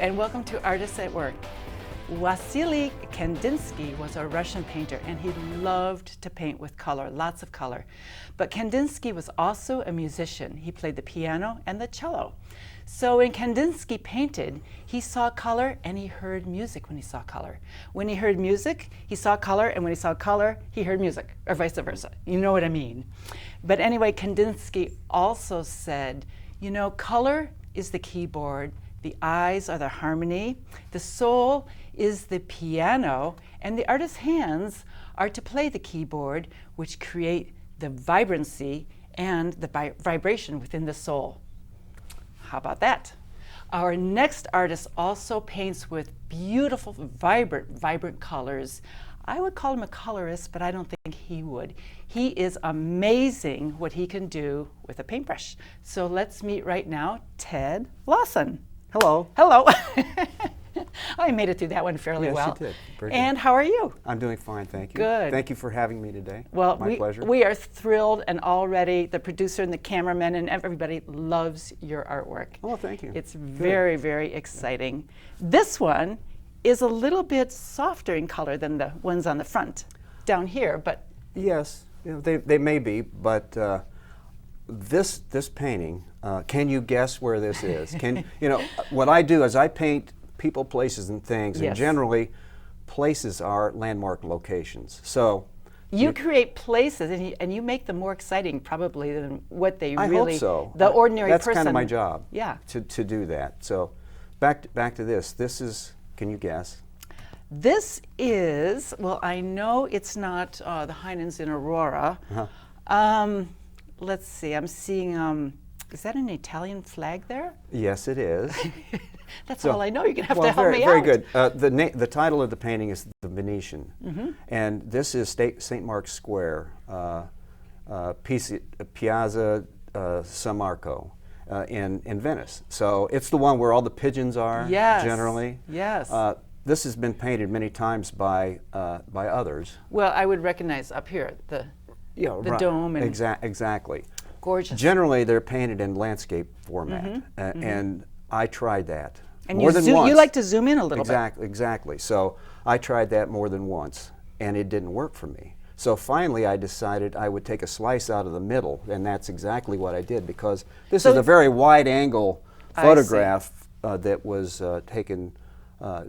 and welcome to Artists at Work. Wasily Kandinsky was a Russian painter, and he loved to paint with color, lots of color. But Kandinsky was also a musician. He played the piano and the cello. So when Kandinsky painted, he saw color and he heard music when he saw color. When he heard music, he saw color, and when he saw color, he heard music, or vice versa. You know what I mean. But anyway, Kandinsky also said, you know, color is the keyboard, the eyes are the harmony, the soul is the piano, and the artist's hands are to play the keyboard, which create the vibrancy and the vibration within the soul. How about that? Our next artist also paints with beautiful, vibrant colors. I would call him a colorist, but I don't think he would. He is amazing what he can do with a paintbrush. So let's meet right now, Ted Lawson. Hello. Hello. I made it through that one fairly well. Yes, you did. Very good. And how are you? I'm doing fine, thank you. Good. Thank you for having me today. Well, my pleasure. We are thrilled, and already the producer and the cameraman and everybody loves your artwork. Oh, thank you. It's very, very exciting. This one is a little bit softer in color than the ones on the front down here, but Yes, you know, they may be, but this painting, can you guess where this is? Can you know what I do is I paint people, places, and things, Yes. and generally places are landmark locations. So you create places, and you make them more exciting probably than what they I really. hope so. The ordinary That's person. kind of my job. Yeah. To do that. So back to this. This is. Can you guess? This is, well, I know it's not the Heinens in Aurora. Uh-huh. Let's see, I'm seeing, is that an Italian flag there? Yes, it is. That's So- all I know. You're going to have well, to help me very out. good. The title of the painting is The Venetian, and this is St. Mark's Square, Piazza San Marco in Venice. So it's the one where all the pigeons are. Yes. Generally. Yes. This has been painted many times by others. Well, I would recognize up here the Right. dome and Exactly. gorgeous. Generally, they're painted in landscape format, and I tried that And more you than once. You like to zoom in a little bit. Exactly. So I tried that more than once, and it didn't work for me. So finally, I decided I would take a slice out of the middle, and that's exactly what I did, because this is a very wide-angle photograph that was taken.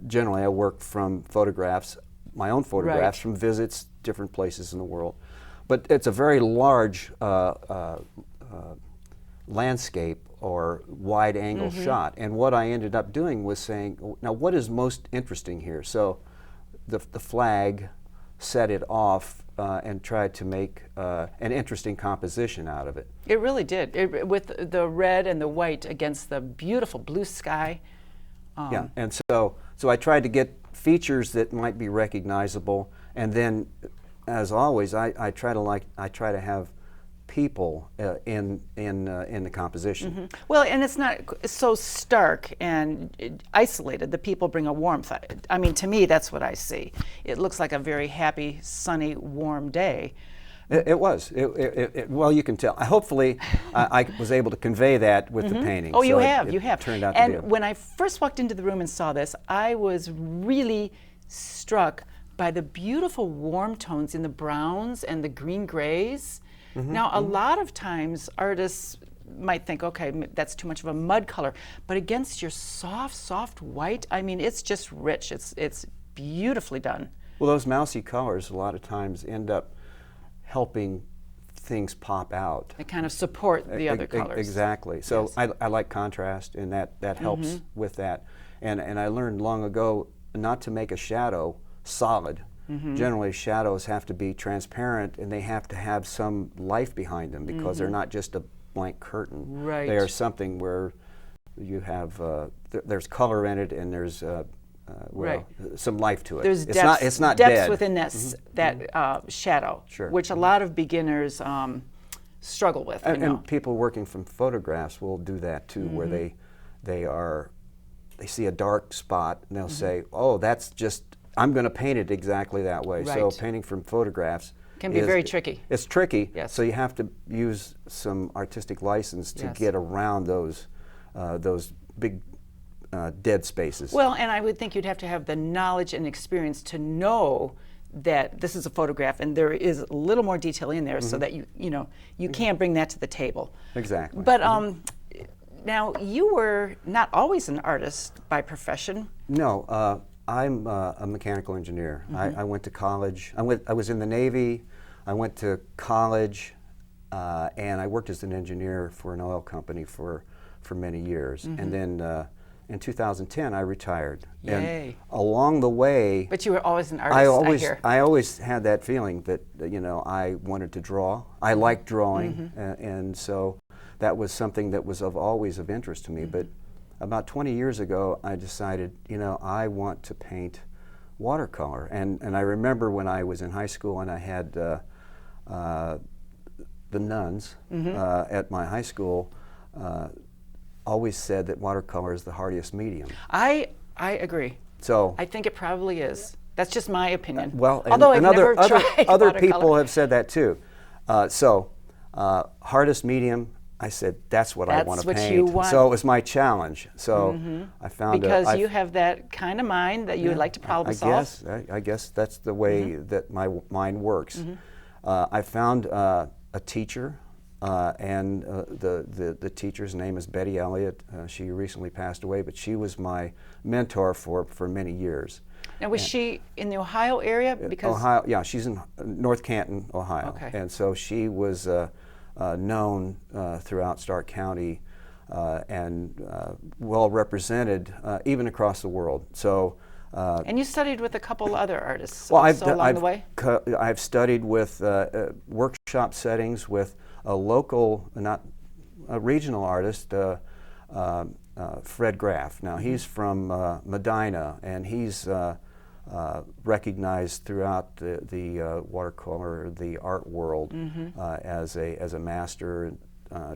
Generally, I work from photographs, my own photographs, from visits, different places in the world. But it's a very large landscape or wide-angle shot. And what I ended up doing was saying, now what is most interesting here? So the flag set it off and tried to make an interesting composition out of it. It really did, with the red and the white against the beautiful blue sky. Yeah, and so I tried to get features that might be recognizable, and then, as always, I try to have people in the composition. Well, and it's not so stark and isolated. The people bring a warmth. I mean, to me, that's what I see. It looks like a very happy, sunny, warm day. It was. Well, you can tell. Hopefully, I was able to convey that with the painting. Oh, you So have. it You have. Turned out to and be. when I first walked into the room and saw this, I was really struck by the beautiful warm tones in the browns and the green grays. Now, a lot of times artists might think, okay, that's too much of a mud color, but against your soft white, I mean, it's just rich. It's beautifully done. Well, those mousy colors a lot of times end up helping things pop out. They kind of support the other colors. Exactly. So Yes. I like contrast, and that helps with that. And I learned long ago not to make a shadow solid. Generally, shadows have to be transparent, and they have to have some life behind them, because they're not just a blank curtain. Right. They are something where you have there's color in it, and there's some life to it. There's depth, it's not depths dead. within that shadow, Sure. which a lot of beginners struggle with. And people working from photographs will do that too, where they see a dark spot and they'll say, "Oh, that's just I'm going to paint it exactly that way." So Right. painting from photographs Can be very tricky. It's tricky. Yes. So you have to use some artistic license to Yes. get around those big dead spaces. Well, and I would think you'd have to have the knowledge and experience to know that this is a photograph and there is a little more detail in there, so that you can bring that to the table. Exactly. But now you were not always an artist by profession. No, I'm a mechanical engineer. I went to college. I was in the Navy. I went to college, and I worked as an engineer for an oil company for many years. And then in 2010, I retired. Yay. And along the way, But you were always an artist, I always had that feeling that I wanted to draw. I liked drawing, and so that was something that was always of interest to me. But about 20 years ago, I decided, I want to paint watercolor. And I remember when I was in high school and I had the nuns at my high school always said that watercolor is the hardiest medium. I agree. So I think it probably is. That's just my opinion. Well, although I've never other tried other watercolor. people have said that too. Hardest medium. I said that's what I want to paint. That's what you want. So it was my challenge. So I found because you have that kind of mind that you would like to problem solve. I guess that's the way that my mind works. I found a teacher, and the teacher's name is Betty Elliott. She recently passed away, but she was my mentor for many years. Now, was she in the Ohio area? Because Ohio, yeah, she's in North Canton, Ohio. Okay. And so she was known throughout Stark County and well represented even across the world. So. And you studied with a couple other artists along the way? I've studied with workshop settings with a local, not a regional artist, Fred Graff. Now he's from Medina, and he's recognized throughout the watercolor, the art world as a master.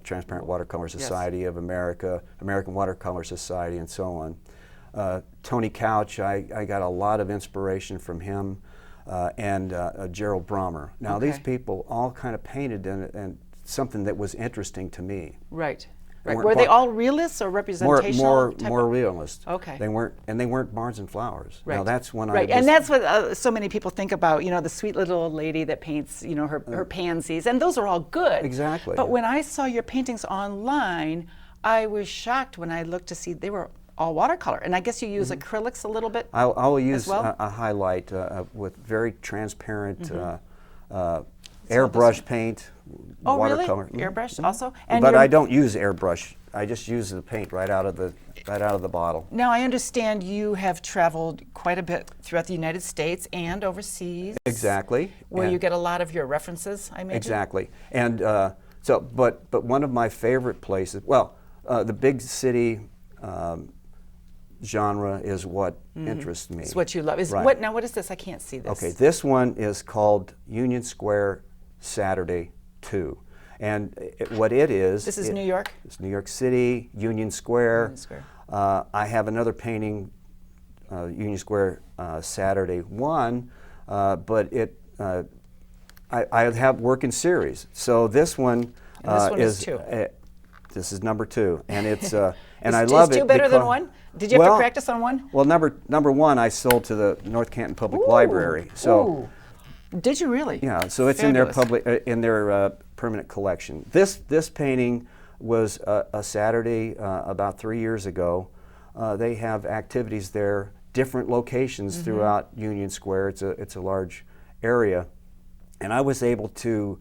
Transparent Watercolor Society of America, American Watercolor Society, and so on. Tony Couch, I got a lot of inspiration from him, and Gerald Brommer. Now these people all kind of painted and something that was interesting to me. Right. Were they all realists or representational? More realist. Okay. They weren't Barnes and Flowers. Right. Now that's when Right, and that's what so many people think about. The sweet little old lady that paints, her pansies, and those are all good. Exactly. But when I saw your paintings online, I was shocked when I looked to see they were all watercolor, and I guess you use acrylics a little bit. I'll use as well? a highlight with very transparent airbrush paint. Oh, watercolor. Really? Airbrush also? And but I don't use airbrush. I just use the paint right out of the bottle. Now I understand you have traveled quite a bit throughout the United States and overseas. Exactly. Where you get a lot of your references, I imagine. Exactly. And but one of my favorite places, the big city genre is what interests me. It's what you love. Right. What is this? I can't see this. Okay, this one is called Union Square Saturday 2. And what it is... This is New York? It's New York City, Union Square. Union Square. I have another painting, Union Square Saturday 1, but I have work in series. So this one, is 2. This is number 2, and it's and I love it. Is 2 better than 1? Did you have to practice on 1? Well, number 1 I sold to the North Canton Public Library. So. Ooh. Did you really? Yeah, so it's in their permanent collection. This painting was a Saturday about 3 years ago. They have activities there, different locations throughout Union Square. It's a large area, and I was able to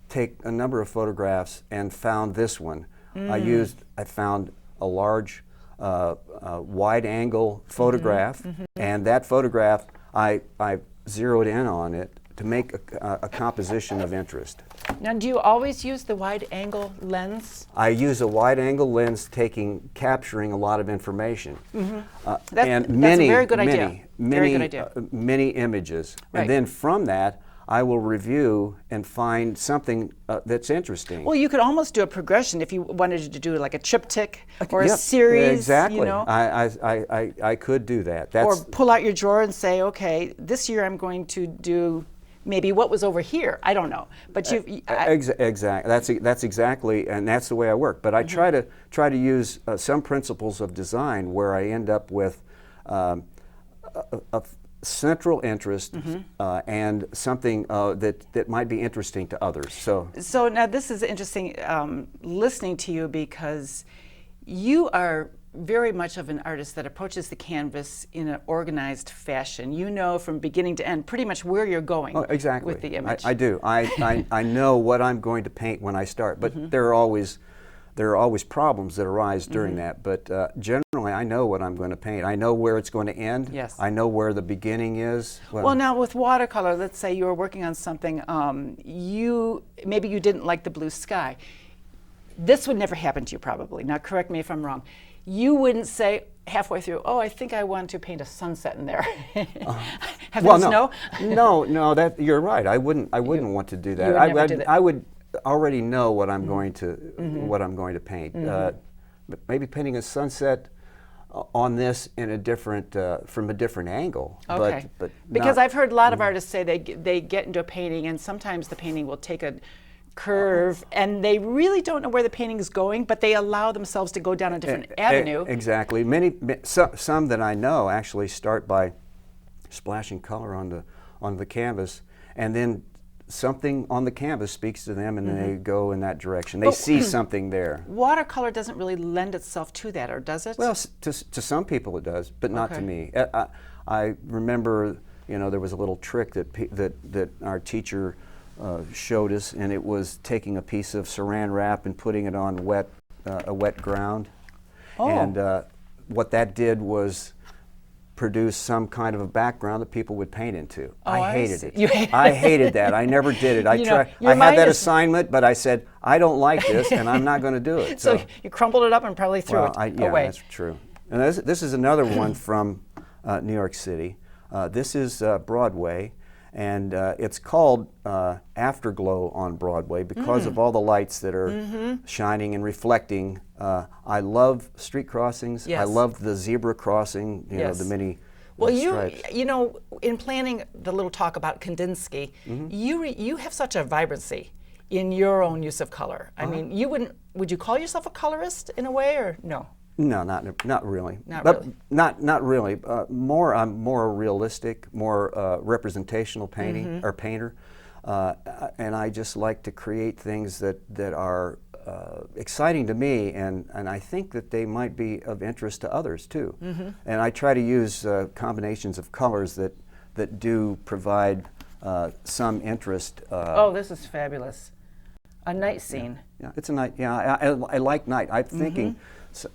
take a number of photographs and found this one. I found a large wide-angle photograph, and that photograph I zeroed in on it to make a composition of interest. Now, do you always use the wide-angle lens? I use a wide-angle lens capturing a lot of information. That's a very good idea. Many images. Right. And then from that, I will review and find something that's interesting. Well, you could almost do a progression if you wanted to do like a triptych or a series. Exactly. I could do that. Or pull out your drawer and say, okay, this year I'm going to do maybe what was over here. I don't know. But Exactly. That's exactly, and that's the way I work. But I try to use some principles of design where I end up with a central interest and something that might be interesting to others. So now this is interesting listening to you, because you are very much of an artist that approaches the canvas in an organized fashion. You know from beginning to end pretty much where you're going with the image. I do. I know what I'm going to paint when I start, but there are always problems that arise during that. But generally, I know what I'm going to paint. I know where it's going to end. Yes. I know where the beginning is. Well, now with watercolor, let's say you were working on something, maybe you didn't like the blue sky. This would never happen to you probably. Now correct me if I'm wrong. You wouldn't say halfway through, oh, I think I want to paint a sunset in there. No. No, that you're right. I wouldn't want to do that. You would never do that. I would already know what I'm going to paint. Maybe painting a sunset on this in a different from a different angle. Okay. But because I've heard a lot of artists say they get into a painting, and sometimes the painting will take a curve, and they really don't know where the painting is going, but they allow themselves to go down a different avenue. Exactly. Some that I know actually start by splashing color on the canvas, and then something on the canvas speaks to them, and then they go in that direction. They see something there. Watercolor doesn't really lend itself to that, or does it? Well, to some people it does, but not to me. I remember, there was a little trick that our teacher showed us, and it was taking a piece of saran wrap and putting it on a wet ground. Oh. And what that did was produce some kind of a background that people would paint into. I hated it. I hated that. I never did it. I had that assignment, but I said, I don't like this, and I'm not going to do it. So you crumpled it up and probably threw it away. Yeah, that's true. And this is another one from New York City. This is Broadway. And it's called Afterglow on Broadway because of all the lights that are shining and reflecting. I love street crossings. Yes. I love the zebra crossing, the many stripes. In planning the little talk about Kandinsky, you have such a vibrancy in your own use of color. I mean, would you call yourself a colorist in a way, or no? No, not really. Not really. I'm more realistic, more representational painter, and I just like to create things that are exciting to me, and I think that they might be of interest to others too. And I try to use combinations of colors that do provide some interest. Oh, this is fabulous! A night scene. Yeah, it's a night. Yeah, I like night. I'm thinking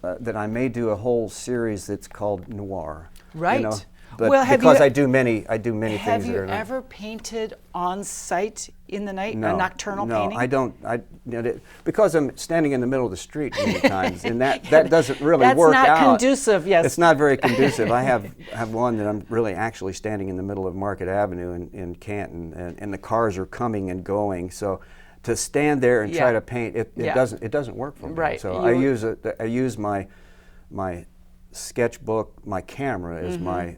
that I may do a whole series that's called noir. Right. But well, because I do many things that are. Have you ever painted on site in the night, a nocturnal painting? No, I don't. Because I'm standing in the middle of the street many times, and that doesn't really work out. That's not conducive. Yes. It's not very conducive. I have one that I'm really actually standing in the middle of Market Avenue in Canton, and the cars are coming and going. So to stand there and try to paint, it doesn't work for me. Right. So I use my sketchbook, my camera as my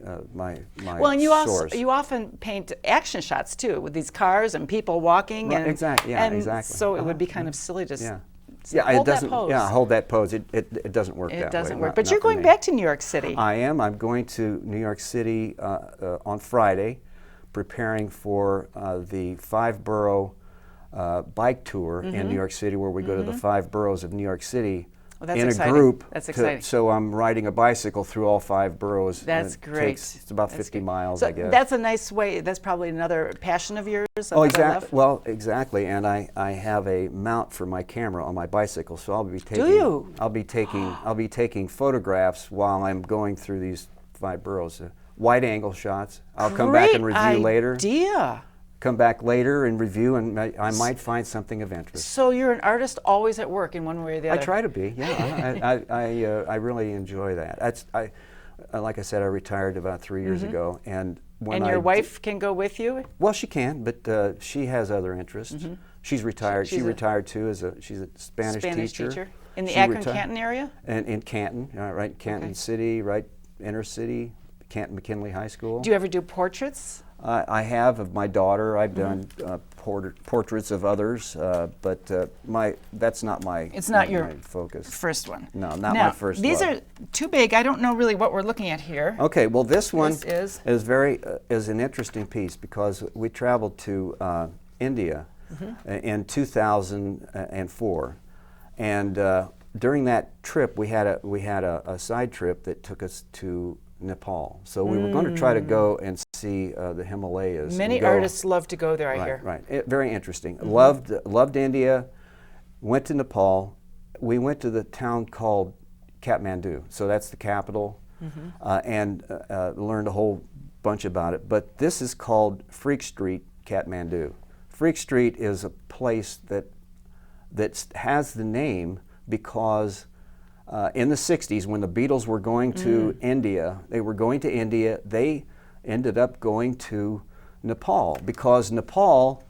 well, and source. you often paint action shots too, with these cars and people walking. Right, and exactly. Yeah, exactly. So it would be kind of silly to hold that pose. Yeah, hold that pose. It doesn't work that way. It doesn't work. But you're going back to New York City. I am. I'm going to New York City on Friday, preparing for the 5-borough bike tour in New York City, where we go to the 5 boroughs of New York City in a group. That's exciting. So I'm riding a bicycle through all 5 boroughs. That's great. It's about 50 miles, so I guess. That's a nice way. That's probably another passion of yours. Oh, exactly. Well, exactly. And I have a mount for my camera on my bicycle, so I'll be taking. Do you? I'll be taking photographs while I'm going through these 5 boroughs. Wide-angle shots. I'll come back and review later. Come back later and review, and I might find something of interest. So you're an artist always at work in one way or the other? I try to be, yeah. I really enjoy that. Like I said, I retired about 3 years ago. And your wife can go with you? Well, she can, but she has other interests. She's retired. She retired too. She's a Spanish teacher. In the Akron-Canton area? And in Canton, right, Canton City, right, inner city, Canton McKinley High School. Do you ever do portraits? I have of my daughter. I've done portraits of others, but that's not my. It's not your my focus. First one. No, not now, my first. These love. are too big. I don't know really what we're looking at here. Okay, well this one is is an interesting piece because we traveled to India in 2004, and during that trip we had a side trip that took us to Nepal. So we were going to try to go and see the Himalayas. Many artists love to go there, I hear. Right, very interesting. Loved India, went to Nepal. We went to the town called Kathmandu, so that's the capital, and learned a whole bunch about it. But this is called Freak Street, Kathmandu. Freak Street is a place that has the name because in the 60s, when the Beatles were going to India, they ended up going to Nepal because Nepal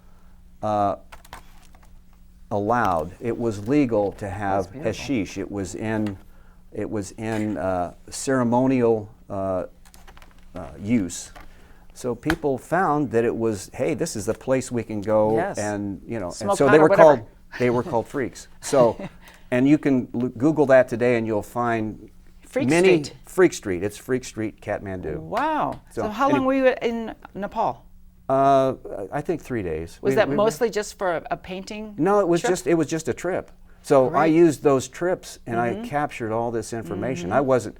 allowed, it was legal to have hashish. It was in ceremonial use. So people found that it was, hey, this is the place we can go, and and so they were called freaks. So. And you can Google that today, and you'll find Freak Street. It's Freak Street, Kathmandu. Wow. So how long were you in Nepal? I think 3 days. Was that mostly just for a painting? No, it was trip? just a trip. So I used those trips, and I captured all this information. I wasn't,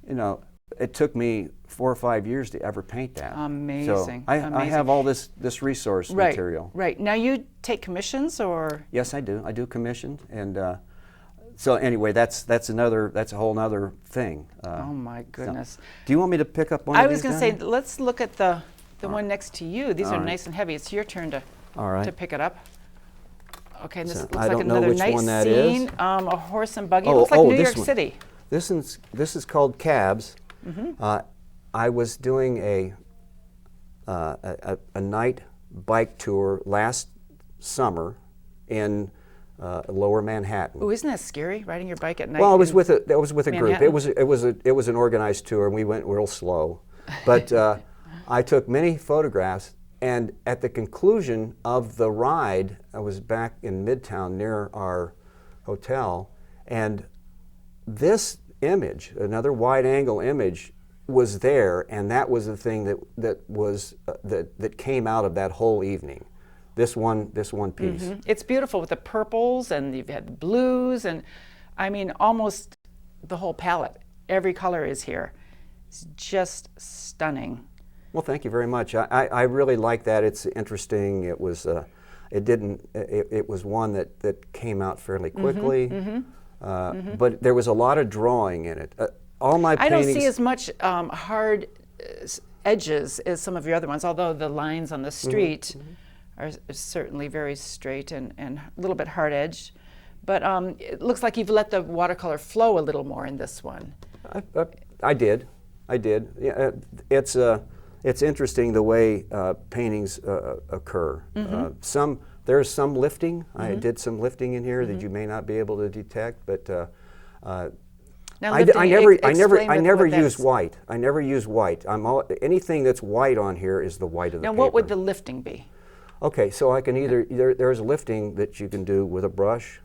it took me 4 or 5 years to ever paint that. Amazing. So I have all this resource material. Right. Now you take commissions, or? Yes, I do. I do commissions, and. So anyway, that's a whole nother thing. Oh my goodness! So, do you want me to pick up one? I was going to say, let's look at the one next to you. These are nice and heavy. It's your turn to pick it up. Okay, and this looks like another nice scene. A horse and buggy. It looks like New York City. This is called Cabs. I was doing a night bike tour last summer in. Lower Manhattan. Oh, isn't that scary, riding your bike at night? Well, I was with a group. It was an organized tour, and we went real slow. But I took many photographs, and at the conclusion of the ride, I was back in Midtown near our hotel, and this image, another wide-angle image, was there, and that was the thing that came out of that whole evening. This one piece. It's beautiful with the purples, and you've had blues, and I mean almost the whole palette. Every color is here. It's just stunning. Well, thank you very much. I really like that. It's interesting. It was it was one that came out fairly quickly, but there was a lot of drawing in it. All my paintings. I don't see as much hard edges as some of your other ones, although the lines on the street. Are certainly very straight and a little bit hard-edged. But it looks like you've let the watercolor flow a little more in this one. I did. Yeah, it's interesting the way paintings occur. There's some lifting. I did some lifting in here that you may not be able to detect, but now I never use white. I never use white. Anything that's white on here is the white of the paper. Now, what would the lifting be? Okay, so I can there's lifting that you can do with a brush,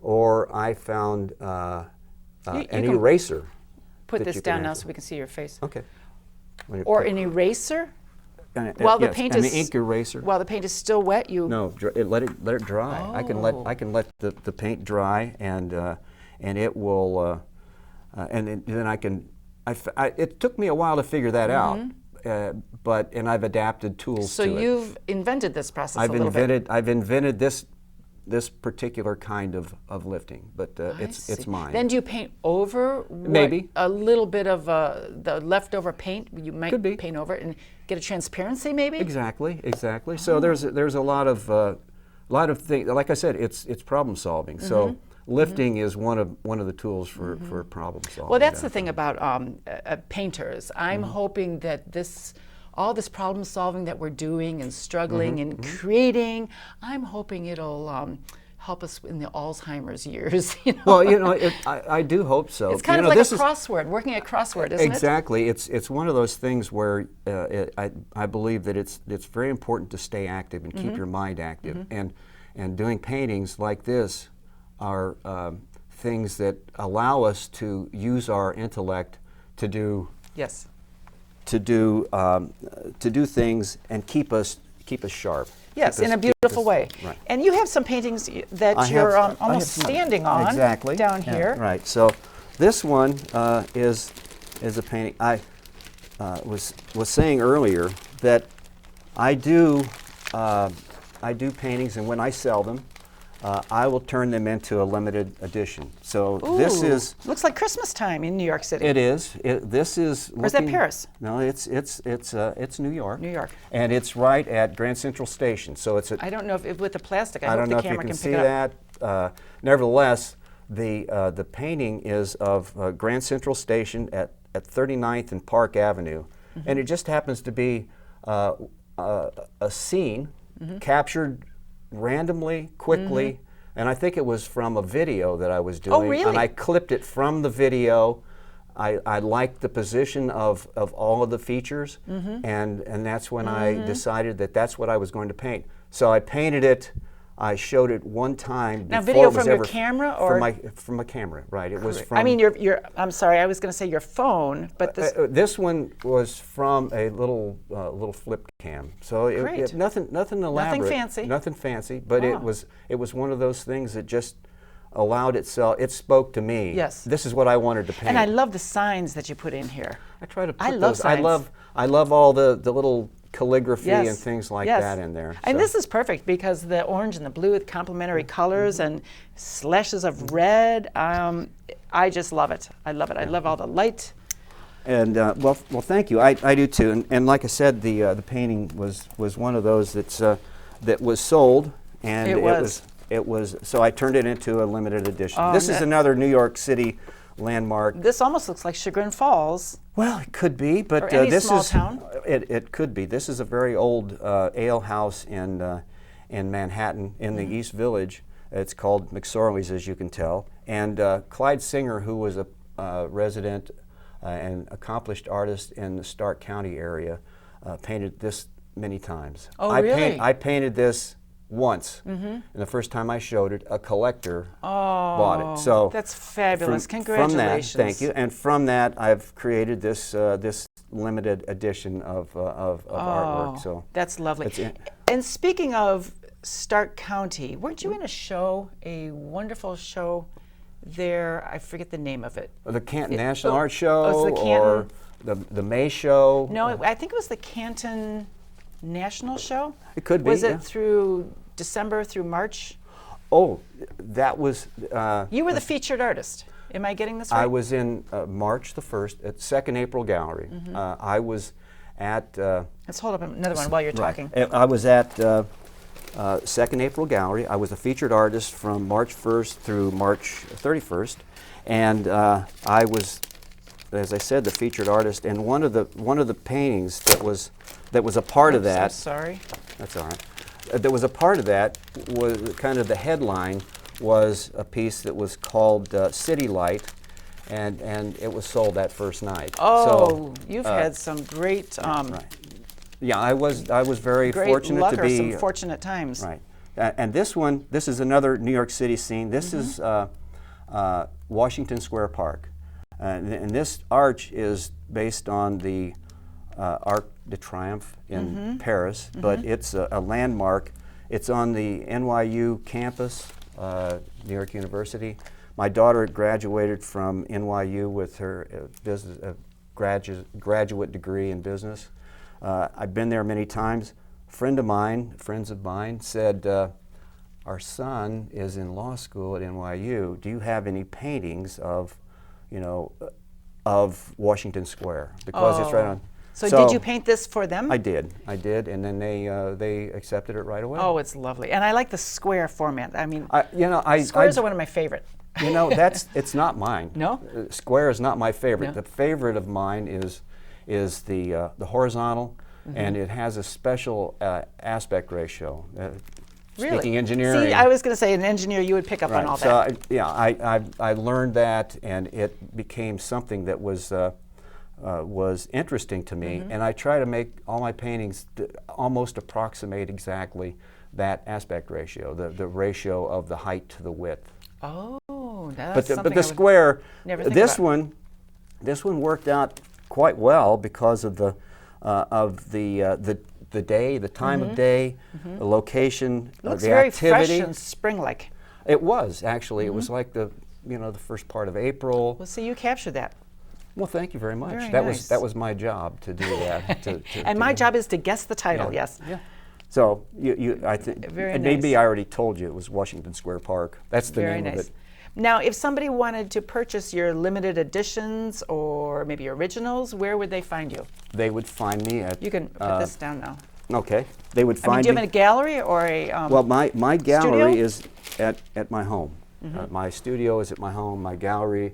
or I found an eraser. Put this down now so we can see your face. Okay. Or an eraser? While the paint is an ink eraser. While the paint is still wet, let it dry. Oh. I can let the paint dry, and it will, and then I can. It took me a while to figure that out. And I've adapted tools to it. So you've invented this process a little bit. I've invented this particular kind of lifting, but it's mine. Then do you paint over maybe a little bit of the leftover paint? You might paint over it and get a transparency, maybe. Exactly. So there's a lot of things. Like I said, it's problem solving. So lifting is one of the tools for problem solving. Well, that's the thing about painters. I'm hoping that all this problem solving that we're doing and struggling and creating, I'm hoping it'll help us in the Alzheimer's years. You know? Well, you know, I do hope so. It's kind of like a crossword, working a crossword, isn't it? Exactly. It's one of those things where I believe that it's very important to stay active and keep your mind active. And doing paintings like this are things that allow us to use our intellect to do things and keep us sharp. Yes, in a beautiful way. Right. And you have some paintings that you're almost standing on exactly down here. Right. So this one is a painting. I was saying earlier that I do paintings, and when I sell them, I will turn them into a limited edition. So this looks like Christmas time in New York City. It is. This is. Or is that Paris? No, it's New York. New York. And it's right at Grand Central Station. So it's. I don't know if with the plastic. I don't hope know the camera if you can pick see it up. that. Nevertheless, the painting is of Grand Central Station at 39th and Park Avenue, and it just happens to be a scene captured randomly, quickly, and I think it was from a video that I was doing. Oh, really? And I clipped it from the video. I liked the position of all of the features, and that's when I decided that that's what I was going to paint. So I painted it. I showed it one time. Now, before video it was from your ever camera, or from a camera, right? It was from. I mean, your. I'm sorry, I was going to say your phone, but this. This one was from a little flip cam. So nothing elaborate, nothing fancy. But it was one of those things that just allowed itself. It spoke to me. Yes. This is what I wanted to paint. And I love the signs that you put in here. I try to put I love signs. I love all the little calligraphy and things like that in there. And this is perfect because the orange and the blue with complementary colors and slashes of red. I just love it. I love it. I love all the light. And well, thank you. I do too. And like I said, the painting was one of those that was sold, and it was. So I turned it into a limited edition. This is another New York City landmark. This almost looks like Chagrin Falls. Well, it could be, but this is town. It could be. This is a very old ale house in Manhattan, in the East Village. It's called McSorley's, as you can tell. And Clyde Singer, who was a resident and accomplished artist in the Stark County area, painted this many times. Oh, really? I painted this once, and the first time I showed it, a collector bought it. So that's fabulous. Congratulations. From that, thank you. And from that, I've created this this limited edition of artwork. So that's lovely. And speaking of Stark County, weren't you in a show, a wonderful show there? I forget the name of it. The Canton National Art Show, it was the Canton, or the May Show. No, I think it was the Canton National Show. It could be. Was it through December through March? Oh, that was. You were the featured artist. Am I getting this right? I was in March the 1st at 2nd April Gallery. I was at. Let's hold up another one while you're talking. I was at 2nd April Gallery. I was a featured artist from March 1st through March 31st, and I was, as I said, the featured artist. And one of the paintings that was a part of that. I'm sorry. That's all right. That was a part of that was kind of the headline was a piece that was called City Light, and it was sold that first night. Oh, so, you've had some great. Right. Yeah, I was very great fortunate luck to be. Or some fortunate times. Right, and this is another New York City scene. This is Washington Square Park, and this arch is based on the Arc de Triomphe in Paris, but it's a landmark. It's on the NYU campus, New York University. My daughter graduated from NYU with her graduate degree in business. I've been there many times. Friends of mine said, our son is in law school at NYU. Do you have any paintings of Washington Square? Because it's right on. So did you paint this for them? I did, and then they accepted it right away. Oh, it's lovely, and I like the square format. I mean, squares are one of my favorite. It's not mine. No? Square is not my favorite. No? The favorite of mine is the horizontal, and it has a special aspect ratio. Really? speaking engineering. See, I was going to say an engineer, you would pick up on all So that. I learned that, and it became something that was interesting to me. And I try to make all my paintings almost approximate exactly that aspect ratio, the ratio of the height to the width. Oh, that's But something the I would square, never think this about. one worked out quite well because of the day, the time of day, the location, It looks the very activity. fresh and spring-like. It was actually. It was like the first part of April. Well, see, you captured that. Well, thank you very much. Very that nice. was my job to do that. And my job is to guess the title. Yeah. Yes. Yeah. So I think Very maybe nice. I already told you it was Washington Square Park. That's the Very name nice. of it. Now, if somebody wanted to purchase your limited editions or maybe originals, where would they find you? They would find me at. You can put this down now. Okay. They would I mean, find do you me. have a gallery or a Well, my gallery studio? is at my home. My studio is at my home. My gallery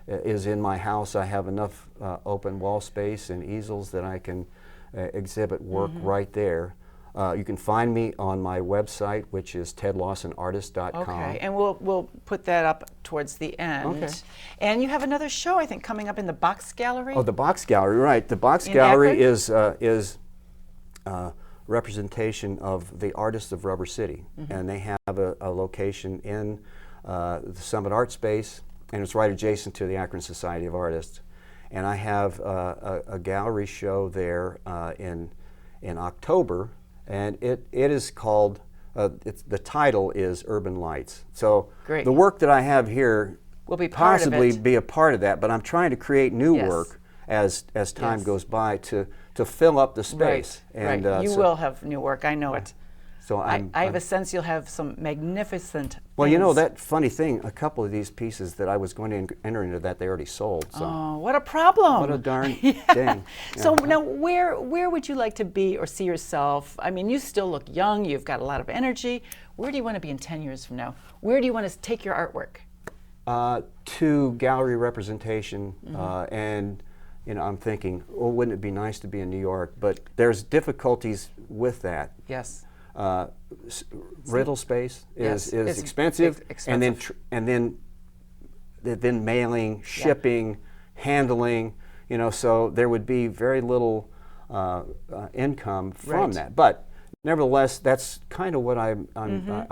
is in my house. I have enough open wall space and easels that I can exhibit work right there. You can find me on my website, which is tedlawsonartist.com. Okay, and we'll put that up towards the end. Okay. And you have another show, I think, coming up in the Box Gallery. Oh, the Box Gallery, right. The Box In Gallery Akron? is representation of the artists of Rubber City. And they have a location in the Summit Art Space, and it's right adjacent to the Akron Society of Artists. And I have a gallery show there in October, and it is called, the title is Urban Lights. So Great. the work that I have here Will be part of possibly it. be a part of that, but I'm trying to create new Yes. work as time Yes. goes by to fill up the space. Right, And right. You so, will have new work, I know it. So I have I'm a sense you'll have some magnificent well, you know, things. that funny thing, a couple of these pieces that I was going to enter into that, they already sold. So Oh, what a problem. what a darn Yeah. thing. So Yeah. now where would you like to be or see yourself? I mean, you still look young, you've got a lot of energy. Where do you want to be in 10 years from now? Where do you want to take your artwork? To gallery representation, and I'm thinking, oh, wouldn't it be nice to be in New York? But there's difficulties with that. Yes. Rental space Yes, is it's expensive, expensive. and then mailing, shipping, handling. So there would be very little income from Right. that. But nevertheless, that's kind of what I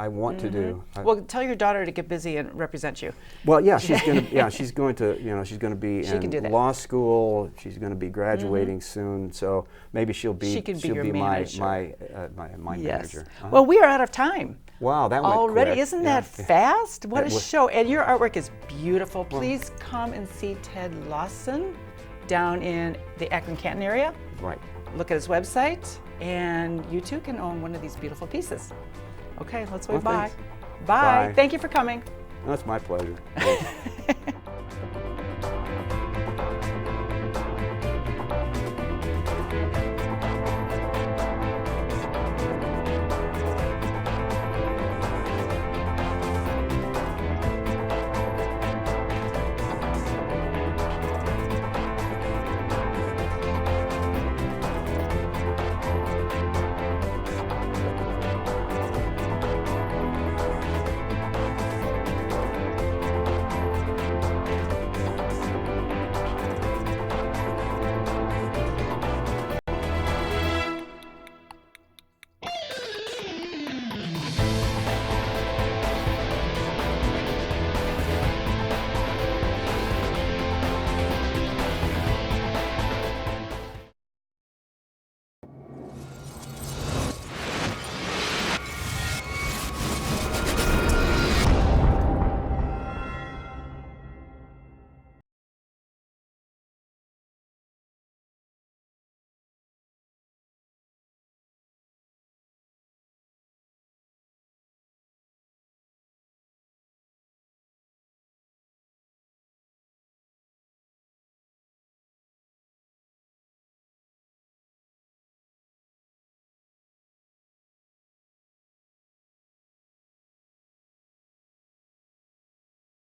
want to do. Well, tell your daughter to get busy and represent you. Well, yeah, she's going to. She's going to be She can do in that. law school. She's going to be graduating soon, so maybe she'll be. She can be your my manager. my Yes. manager. Well, we are out of time. Wow, that went Already, quick. isn't Yeah, that yeah. fast? What That a was- show. And your artwork is beautiful. Please come and see Ted Lawson down in the Akron-Canton area. Right. Look at his website, and you too can own one of these beautiful pieces. Okay, let's wave Well, bye. thanks. Bye. Bye. Thank you for coming. That's my pleasure. Thanks.